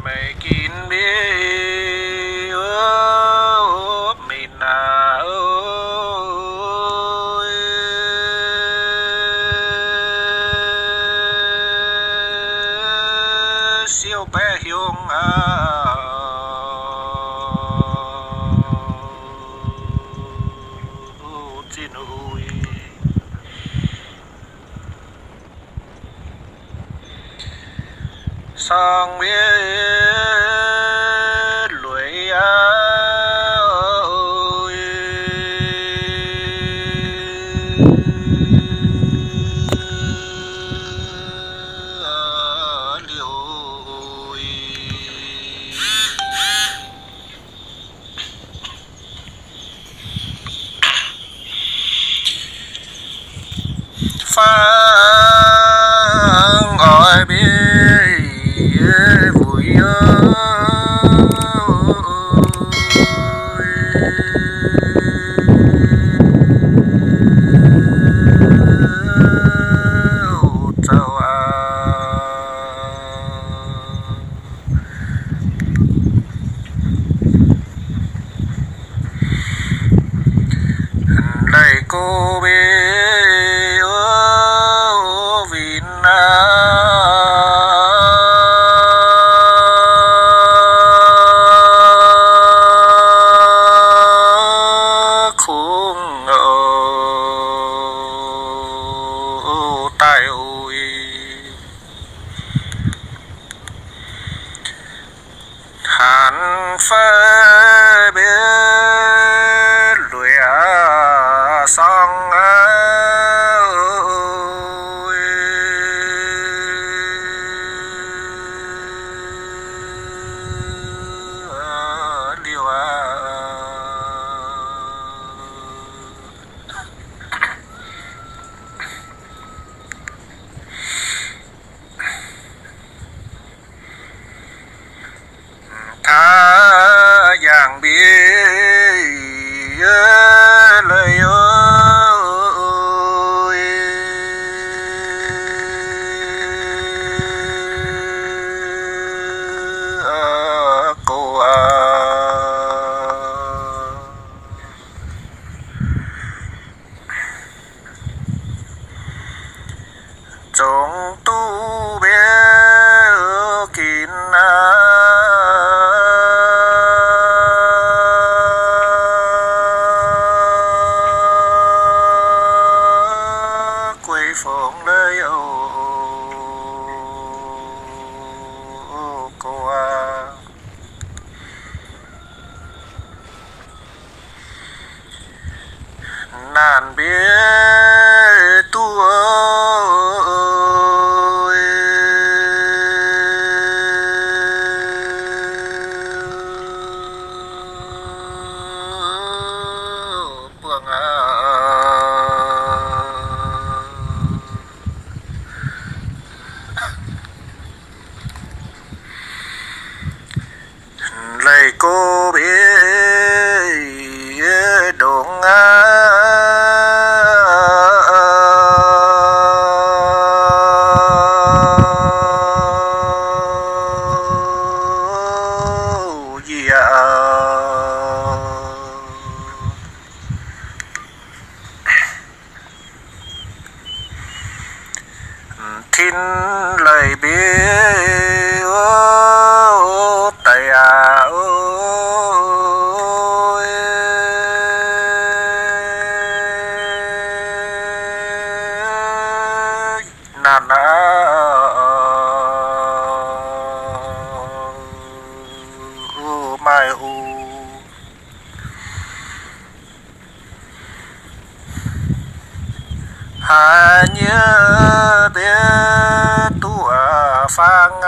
mày kín bia mình ơi siêu bé hiông xin ơi sang biết lưỡi ơi liều phang gọi biết vui chào đây cô bé vì khung tai ôi hàn phê biết lùi sang liều tha dạng biết lời ơi cô trong tu bé kín quay phượng nơi cô nàng biết tu ơi buông lời cô biết đúng gì thiên lời biết tay ơi nàn mai hà nhớ biết tu phang